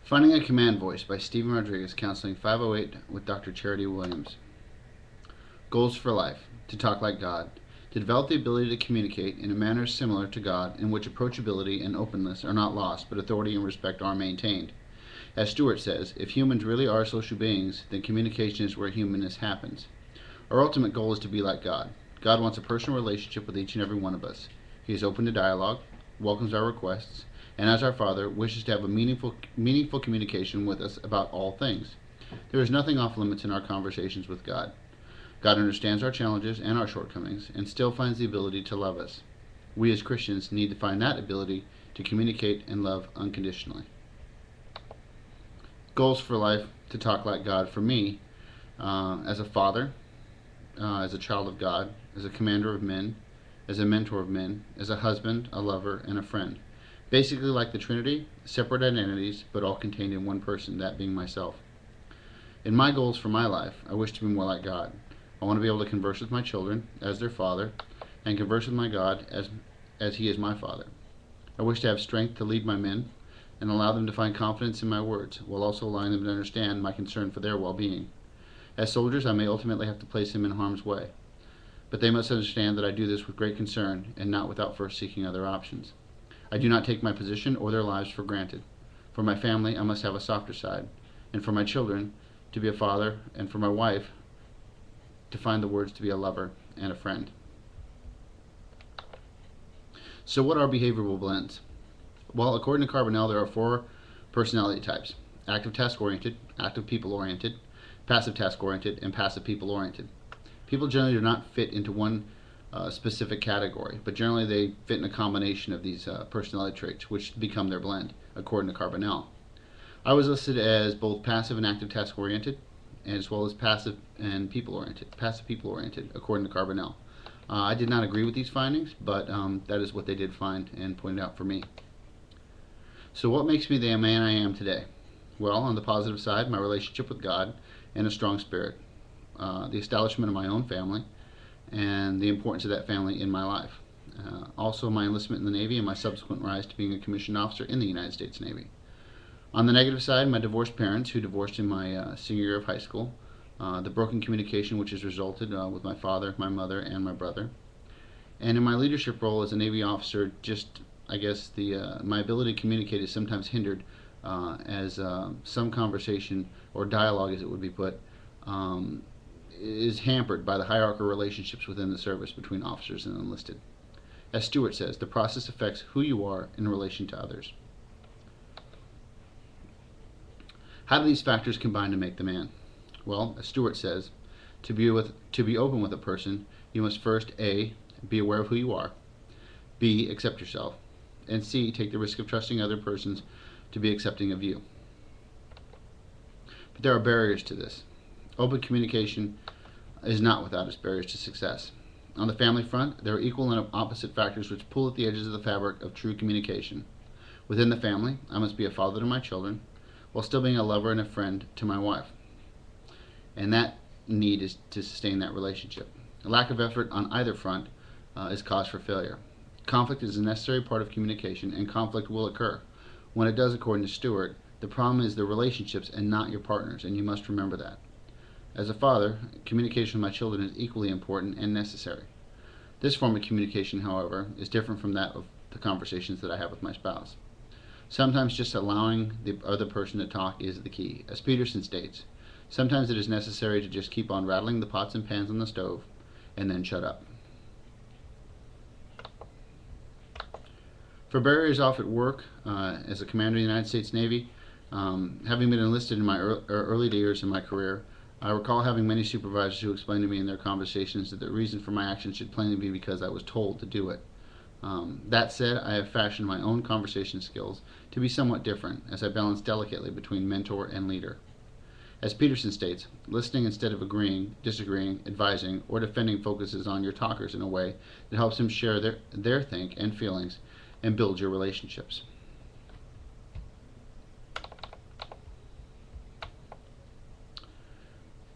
Finding a Command Voice by Stephen Rodriguez, Counseling 508 with Dr. Charity Williams. Goals for life: to talk like God, to develop the ability to communicate in a manner similar to God in which approachability and openness are not lost, but authority and respect are maintained. As Stewart says, if humans really are social beings, then communication is where humanness happens. Our ultimate goal is to be like God. God wants a personal relationship with each and every one of us. He is open to dialogue, welcomes our requests, and as our Father, wishes to have a meaningful communication with us about all things. There is nothing off limits in our conversations with God. God understands our challenges and our shortcomings, and still finds the ability to love us. We as Christians need to find that ability to communicate and love unconditionally. Goals for life: to talk like God. For me, as a father, as a child of God, as a commander of men, as a mentor of men, as a husband, a lover, and a friend. Basically like the Trinity, separate identities, but all contained in one person, that being myself. In my goals for my life, I wish to be more like God. I want to be able to converse with my children as their father, and converse with my God as He is my Father. I wish to have strength to lead my men, and allow them to find confidence in my words, while also allowing them to understand my concern for their well-being. As soldiers, I may ultimately have to place them in harm's way, but they must understand that I do this with great concern, and not without first seeking other options. I do not take my position or their lives for granted. For my family, I must have a softer side, and for my children, to be a father, and for my wife, to find the words to be a lover and a friend. So what are behavioral blends? Well, according to Carbonell, there are 4 personality types: active task-oriented, active people-oriented, passive task-oriented, and passive people-oriented. People generally do not fit into one specific category, but generally they fit in a combination of these personality traits, which become their blend, according to Carbonell. I was listed as both passive and active task-oriented, as well as passive people-oriented, according to Carbonell. I did not agree with these findings, but that is what they did find and pointed out for me. So what makes me the man I am today? Well, on the positive side, my relationship with God and a strong spirit, the establishment of my own family, and the importance of that family in my life. Also, my enlistment in the Navy and my subsequent rise to being a commissioned officer in the United States Navy. On the negative side, my divorced parents, who divorced in my senior year of high school, the broken communication which has resulted with my father, my mother, and my brother. And in my leadership role as a Navy officer, just, I guess, my ability to communicate is sometimes hindered as some conversation, or dialogue as it would be put, is hampered by the hierarchical relationships within the service between officers and enlisted. As Stewart says, the process affects who you are in relation to others. How do these factors combine to make the man? Well, as Stewart says, to be open with a person, you must first A, be aware of who you are, B, accept yourself, and C, take the risk of trusting other persons to be accepting of you. But there are barriers to this. Open communication is not without its barriers to success. On the family front, there are equal and opposite factors which pull at the edges of the fabric of true communication. Within the family, I must be a father to my children, while still being a lover and a friend to my wife. And that need is to sustain that relationship. A lack of effort on either front is cause for failure. Conflict is a necessary part of communication, and conflict will occur. When it does, according to Stewart, the problem is the relationships and not your partners, and you must remember that. As a father, communication with my children is equally important and necessary. This form of communication, however, is different from that of the conversations that I have with my spouse. Sometimes just allowing the other person to talk is the key. As Peterson states, sometimes it is necessary to just keep on rattling the pots and pans on the stove and then shut up. For barriers off at work, as a commander of the United States Navy, having been enlisted in my early years in my career, I recall having many supervisors who explained to me in their conversations that the reason for my action should plainly be because I was told to do it. That said, I have fashioned my own conversation skills to be somewhat different, as I balance delicately between mentor and leader. As Peterson states, listening instead of agreeing, disagreeing, advising, or defending focuses on your talkers in a way that helps them share their think and feelings and build your relationships.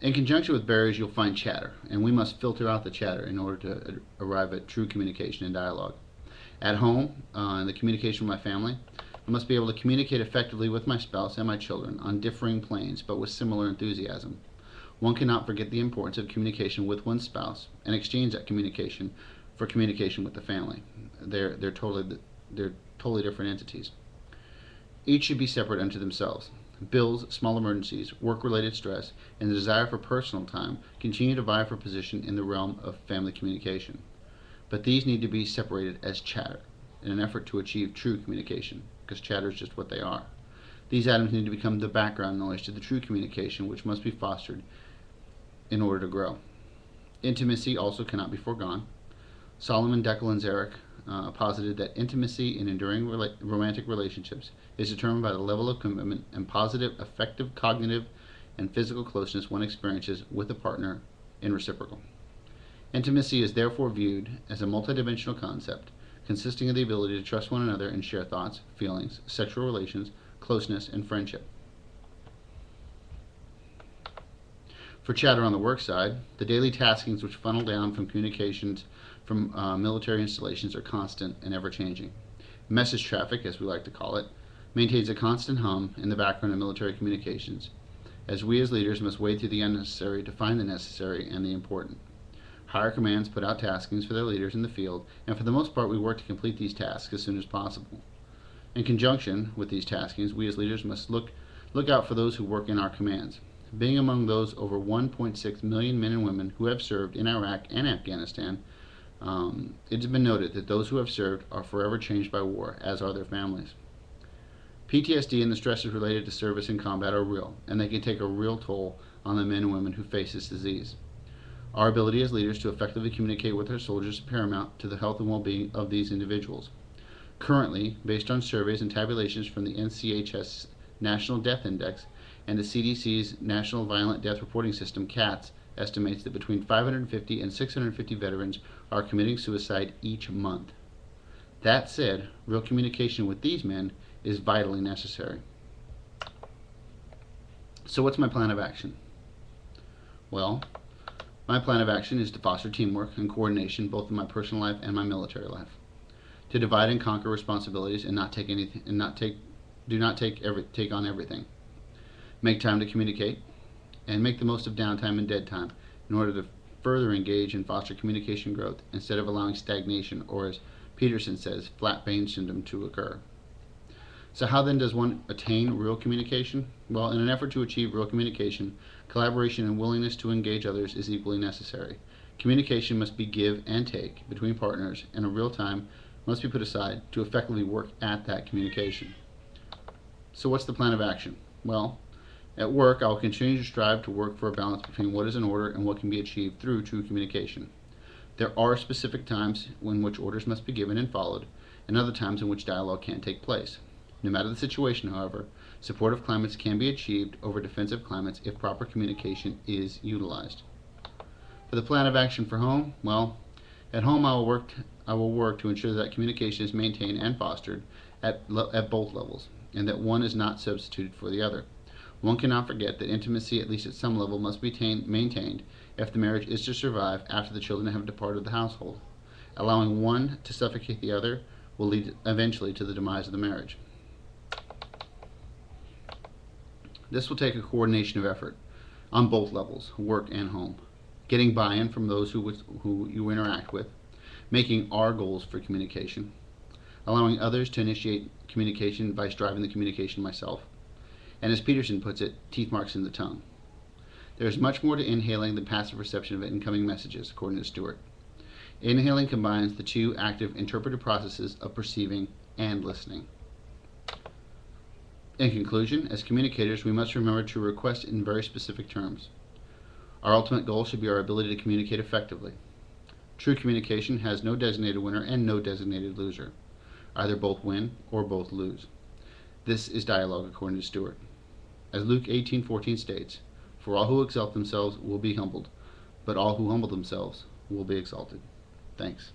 In conjunction with barriers, you'll find chatter, and we must filter out the chatter in order to arrive at true communication and dialogue. At home, in the communication with my family I must be able to communicate effectively with my spouse and my children on differing planes, but with similar enthusiasm. One cannot forget the importance of communication with one's spouse and exchange that communication for communication with the family. They're totally different entities. Each should be separate unto themselves. Bills, small emergencies, work-related stress, and the desire for personal time continue to vie for position in the realm of family communication. But these need to be separated as chatter in an effort to achieve true communication, because chatter is just what they are. These items need to become the background noise to the true communication which must be fostered in order to grow. Intimacy also cannot be foregone. Solomon Declan posited that intimacy in enduring romantic relationships is determined by the level of commitment and positive, effective cognitive and physical closeness one experiences with a partner in reciprocal. Intimacy is therefore viewed as a multidimensional concept consisting of the ability to trust one another and share thoughts, feelings, sexual relations, closeness, and friendship. For chatter on the work side, the daily taskings which funnel down from communications from military installations are constant and ever-changing. Message traffic, as we like to call it, maintains a constant hum in the background of military communications, as we as leaders must wade through the unnecessary to find the necessary and the important. Higher commands put out taskings for their leaders in the field, and for the most part we work to complete these tasks as soon as possible. In conjunction with these taskings, we as leaders must look out for those who work in our commands. Being among those over 1.6 million men and women who have served in Iraq and Afghanistan, it has been noted that those who have served are forever changed by war, as are their families. PTSD and the stresses related to service and combat are real, and they can take a real toll on the men and women who face this disease. Our ability as leaders to effectively communicate with our soldiers is paramount to the health and well-being of these individuals. Currently, based on surveys and tabulations from the NCHS National Death Index and the CDC's National Violent Death Reporting System, CATS, estimates that between 550 and 650 veterans are committing suicide each month. That said, real communication with these men is vitally necessary. So what's my plan of action? Well, my plan of action is to foster teamwork and coordination both in my personal life and my military life. To divide and conquer responsibilities and not take anything, and do not take on everything. Make time to communicate, and make the most of downtime and dead time in order to further engage and foster communication growth instead of allowing stagnation, or as Peterson says, flat brain syndrome to occur. So how then does one attain real communication? Well, in an effort to achieve real communication, collaboration and willingness to engage others is equally necessary. Communication must be give and take between partners, and a real time must be put aside to effectively work at that communication. So what's the plan of action? Well, at work, I will continue to strive to work for a balance between what is in order and what can be achieved through true communication. There are specific times in which orders must be given and followed, and other times in which dialogue can't take place. No matter the situation, however, supportive climates can be achieved over defensive climates if proper communication is utilized. For the plan of action for home, well, at home I will work to ensure that communication is maintained and fostered at both levels, and that one is not substituted for the other. One cannot forget that intimacy, at least at some level, must be maintained if the marriage is to survive after the children have departed the household. Allowing one to suffocate the other will lead eventually to the demise of the marriage. This will take a coordination of effort on both levels, work and home. Getting buy-in from those who you interact with, making our goals for communication, allowing others to initiate communication by driving the communication myself, and as Peterson puts it, teeth marks in the tongue. There is much more to inhaling than passive reception of incoming messages, according to Stewart. Inhaling combines the two active interpretive processes of perceiving and listening. In conclusion, as communicators, we must remember to request in very specific terms. Our ultimate goal should be our ability to communicate effectively. True communication has no designated winner and no designated loser. Either both win or both lose. This is dialogue, according to Stewart. As Luke 18:14 states, "For all who exalt themselves will be humbled, but all who humble themselves will be exalted." Thanks.